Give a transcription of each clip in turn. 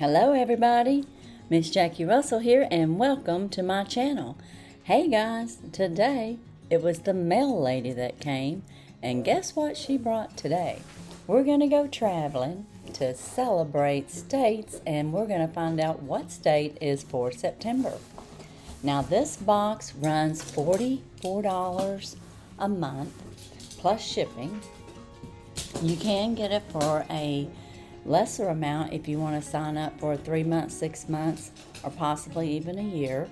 Hello everybody, Miss Jackie Russell here and welcome to my channel. Hey guys, today it was the mail lady that came and guess what she brought today? We're going to go traveling to celebrate states and we're going to find out what state is for September. Now this box runs $44 a month plus shipping. You can get it for a lesser amount if you want to sign up for 3 months, 6 months, or possibly even a year.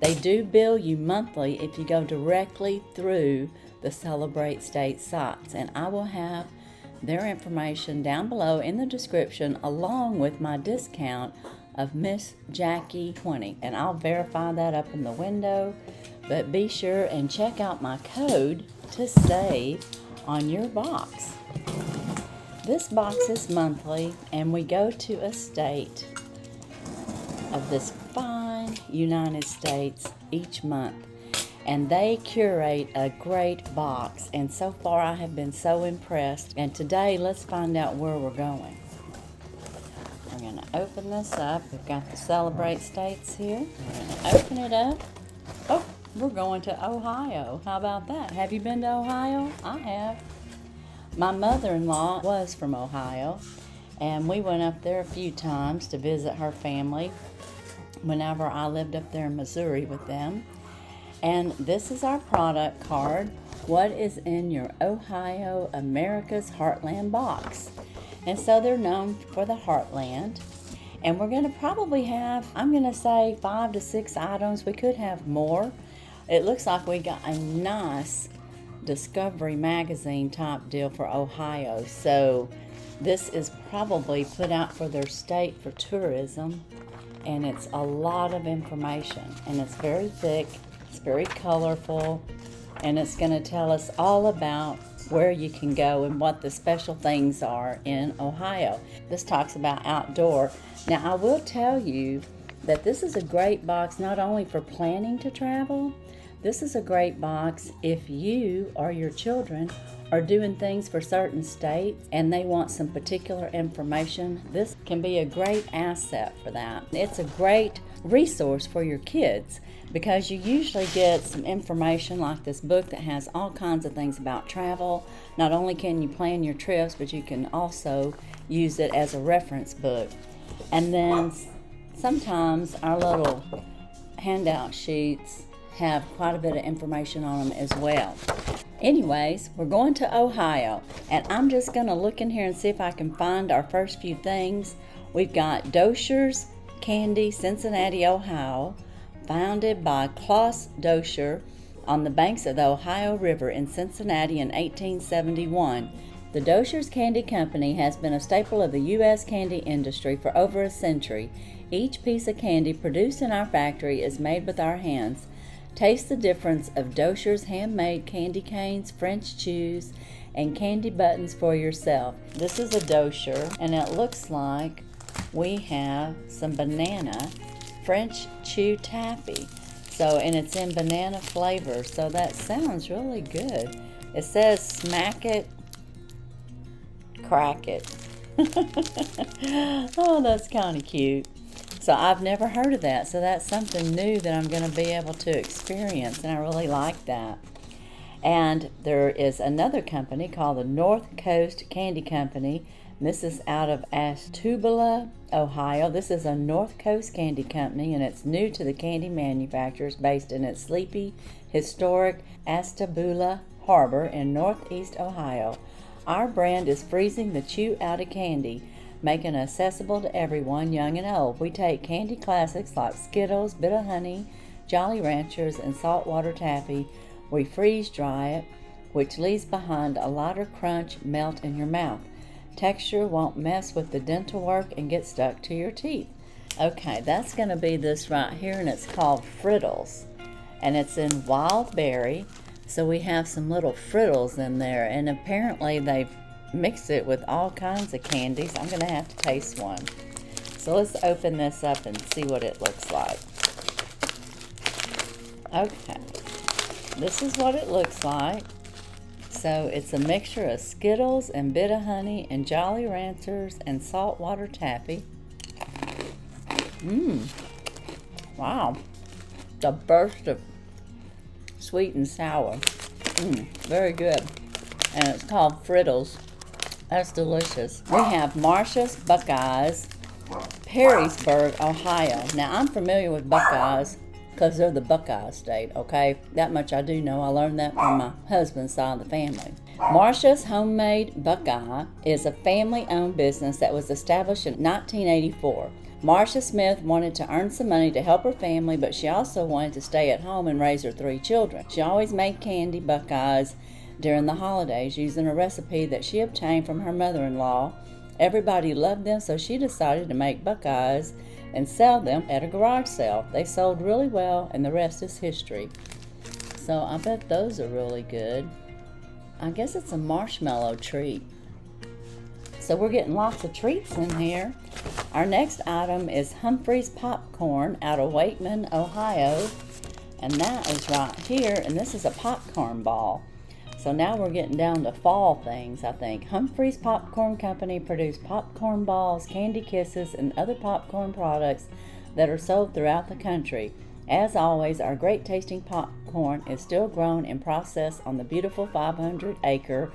They do bill you monthly if you go directly through the Celebrate State sites, and I will have their information down below in the description along with my discount of Miss Jackie 20, and I'll verify that up in the window. But be sure and check out my code to save on your box. This box is monthly, and we go to a state of this fine United States each month, and they curate a great box, and so far I have been so impressed. And today let's find out where we're going. We're going to open this up. We've got the Celebrate States here. We're going to open it up. Oh, we're going to Ohio. How about that? Have you been to Ohio? I have. My mother-in-law was from Ohio, and we went up there a few times to visit her family whenever I lived up there in Missouri with them. And this is our product card. What is in your Ohio America's Heartland box? And so they're known for the Heartland. And we're going to probably have, I'm going to say 5 to 6 items. We could have more. It looks like we got a nice Discovery magazine type deal for Ohio, so this is probably put out for their state for tourism, and it's a lot of information, and it's very thick, it's very colorful, and it's going to tell us all about where you can go and what the special things are in Ohio. This talks about outdoor. Now I will tell you that this is a great box not only for planning to travel. This is a great box if you or your children are doing things for certain states and they want some particular information. This can be a great asset for that. It's a great resource for your kids because you usually get some information like this book that has all kinds of things about travel. Not only can you plan your trips, but you can also use it as a reference book. And then sometimes our little handout sheets have quite a bit of information on them as well. Anyways, we're going to Ohio, and I'm just going to look in here and see if I can find our first few things. We've got Dosher's Candy, Cincinnati, Ohio, founded by Klaus Dosher on the banks of the Ohio River in Cincinnati in 1871. The Dosher's Candy Company has been a staple of the U.S. candy industry for over a century. Each piece of candy produced in our factory is made with our hands. Taste the difference of Dosher's handmade candy canes, French chews, and candy buttons for yourself. This is a Dosher, and it looks like we have some banana French chew taffy. And it's in banana flavor, so that sounds really good. It says smack it, crack it. Oh, that's kind of cute. So I've never heard of that, so that's something new that I'm going to be able to experience, and I really like that. And there is another company called the North Coast Candy Company. This is out of Ashtabula, Ohio. This is a North Coast candy company, and it's new to the candy manufacturers based in its sleepy, historic Ashtabula Harbor in northeast Ohio. Our brand is freezing the chew out of candy, making it accessible to everyone, young and old. We take candy classics like Skittles, Bit of Honey, Jolly Ranchers, and saltwater taffy. We freeze dry it, which leaves behind a lighter crunch melt in your mouth. Texture won't mess with the dental work and get stuck to your teeth. Okay, that's going to be this right here, and it's called Frittles, and it's in wild berry. So we have some little frittles in there, and apparently they've mix it with all kinds of candies. I'm going to have to taste one. So let's open this up and see what it looks like. Okay, this is what it looks like. So it's a mixture of Skittles and Bit of Honey and Jolly Ranchers and saltwater taffy. Wow. The burst of sweet and sour. Very good. And it's called Frittles. That's delicious. We have Marcia's Buckeyes, Perrysburg, Ohio. Now, I'm familiar with Buckeyes because they're the Buckeye state, okay? That much I do know. I learned that from my husband's side of the family. Marcia's Homemade Buckeye is a family-owned business that was established in 1984. Marcia Smith wanted to earn some money to help her family, but she also wanted to stay at home and raise her 3 children. She always made candy Buckeyes during the holidays using a recipe that she obtained from her mother-in-law. Everybody loved them, so she decided to make Buckeyes and sell them at a garage sale. They sold really well, and the rest is history. So I bet those are really good. I guess it's a marshmallow treat. So we're getting lots of treats in here. Our next item is Humphrey's Popcorn out of Wooten, Ohio. And that is right here, and this is a popcorn ball. So now we're getting down to fall things, I think. Humphrey's Popcorn Company produced popcorn balls, candy kisses, and other popcorn products that are sold throughout the country. As always, our great tasting popcorn is still grown and processed on the beautiful 500-acre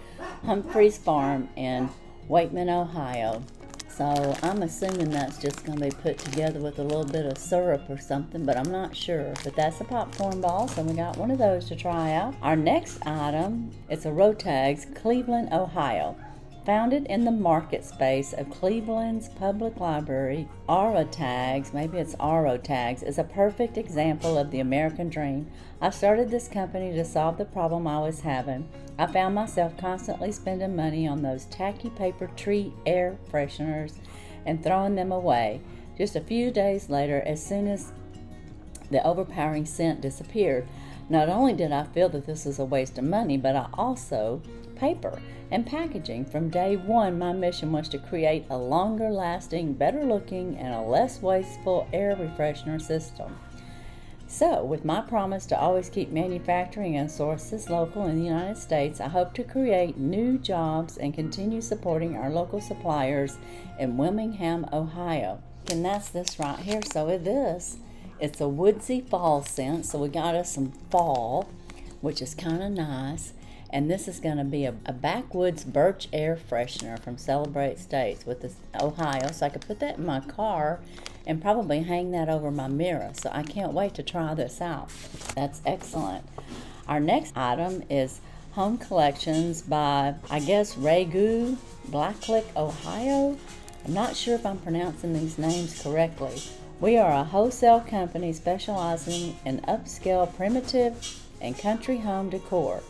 Humphrey's Farm in Wooten, Ohio. So I'm assuming that's just going to be put together with a little bit of syrup or something, but I'm not sure. But that's a popcorn ball, so we got one of those to try out. Our next item is a Rotags, Cleveland, Ohio. Founded in the market space of Cleveland's public library, Rotags, maybe it's Rotags, is a perfect example of the American dream. I started this company to solve the problem I was having. I found myself constantly spending money on those tacky paper tree air fresheners and throwing them away. Just a few days later, as soon as the overpowering scent disappeared, not only did I feel that this was a waste of money, but I also paper and packaging. From day one, my mission was to create a longer lasting, better looking, and a less wasteful air refreshener system. So, with my promise to always keep manufacturing and sources local in the United States, I hope to create new jobs and continue supporting our local suppliers in Wilmington, Ohio. And that's this right here. So it's a woodsy fall scent, so we got us some fall, which is kind of nice. And this is going to be a backwoods birch air freshener from Celebrate States with this Ohio. So I could put that in my car and probably hang that over my mirror. So I can't wait to try this out. That's excellent. Our next item is Home Collections by, I guess, Ragu, Blacklick, Ohio. I'm not sure if I'm pronouncing these names correctly. We are a wholesale company specializing in upscale, primitive, and country home decor.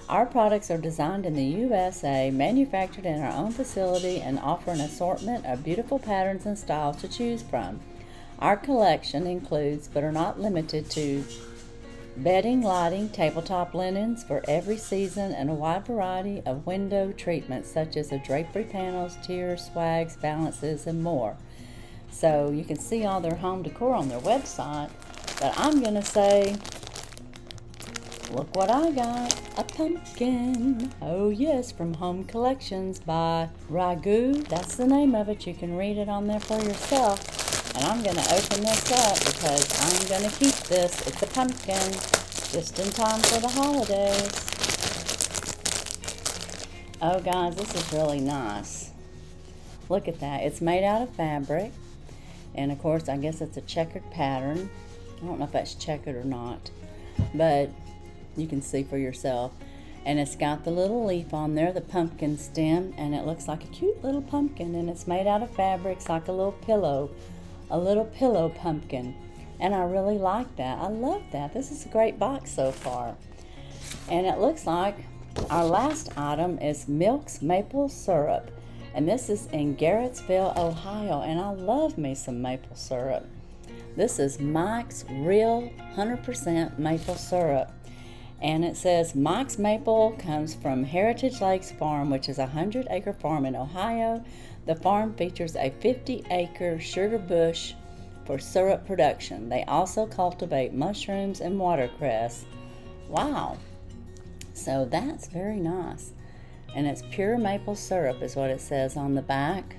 Our products are designed in the USA, manufactured in our own facility, and offer an assortment of beautiful patterns and styles to choose from. Our collection includes, but are not limited to, bedding, lighting, tabletop linens for every season, and a wide variety of window treatments such as drapery panels, tiers, swags, balances, and more. So you can see all their home decor on their website, but I'm going to say, look what I got, a pumpkin. Oh yes, from Home Collections by Ragu. That's the name of it. You can read it on there for yourself. And I'm going to open this up because I'm going to keep this. It's a pumpkin, just in time for the holidays. Oh guys, this is really nice. Look at that. It's made out of fabric. And of course, I guess it's a checkered pattern. I don't know if that's checkered or not, but you can see for yourself. And it's got the little leaf on there, the pumpkin stem, and it looks like a cute little pumpkin, and it's made out of fabric. It's like a little pillow pumpkin. And I really like that. I love that. This is a great box so far. And it looks like our last item is Milk's Maple Syrup. And this is in Garrettsville, Ohio. And I love me some maple syrup. This is Mike's Real 100% Maple Syrup. And it says Mike's Maple comes from Heritage Lakes Farm, which is a 100-acre farm in Ohio. The farm features a 50-acre sugar bush for syrup production. They also cultivate mushrooms and watercress. Wow. So that's very nice. And it's pure maple syrup is what it says on the back.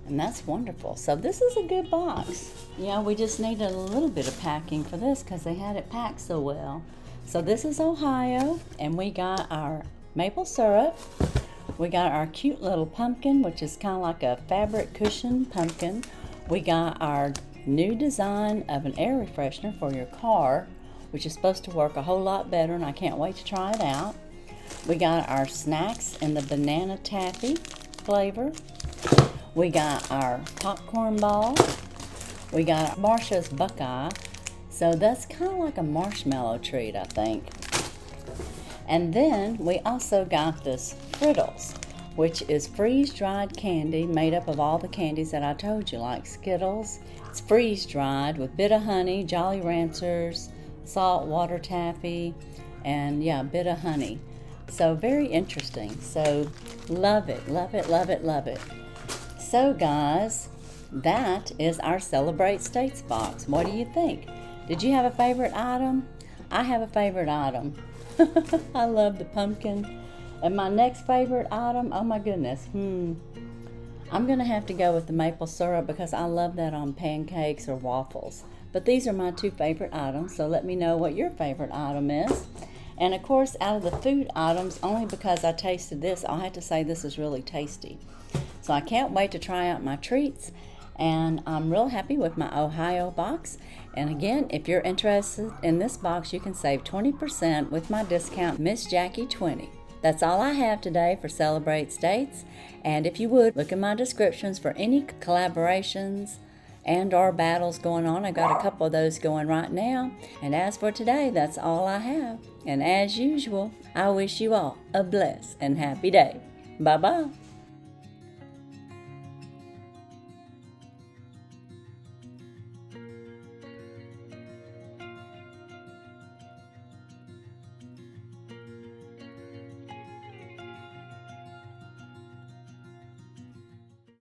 And that's wonderful. So this is a good box. Yeah, we just needed a little bit of packing for this because they had it packed so well. So this is Ohio, and we got our maple syrup. We got our cute little pumpkin, which is kind of like a fabric cushion pumpkin. We got our new design of an air freshener for your car, which is supposed to work a whole lot better, and I can't wait to try it out. We got our snacks in the banana taffy flavor. We got our popcorn ball. We got Marsha's Buckeye. So that's kind of like a marshmallow treat, I think. And then we also got this Frittles, which is freeze-dried candy made up of all the candies that I told you, like Skittles. It's freeze-dried with bit of honey, Jolly Ranchers, salt water taffy, and yeah, bit of honey. So very interesting. So love it, love it, love it, love it. So guys, that is our Celebrate States box. What do you think? Did you have a favorite item? I have a favorite item. I love the pumpkin. And my next favorite item, oh my goodness, I'm going to have to go with the maple syrup because I love that on pancakes or waffles. But these are my two favorite items, so let me know what your favorite item is. And of course, out of the food items, only because I tasted this, I'll have to say this is really tasty. So I can't wait to try out my treats. And I'm real happy with my Ohio box. And again, if you're interested in this box, you can save 20% with my discount, Miss Jackie 20. That's all I have today for Celebrate States. And if you would, look in my descriptions for any collaborations and or battles going on. I got a couple of those going right now. And as for today, that's all I have. And as usual, I wish you all a blessed and happy day. Bye-bye.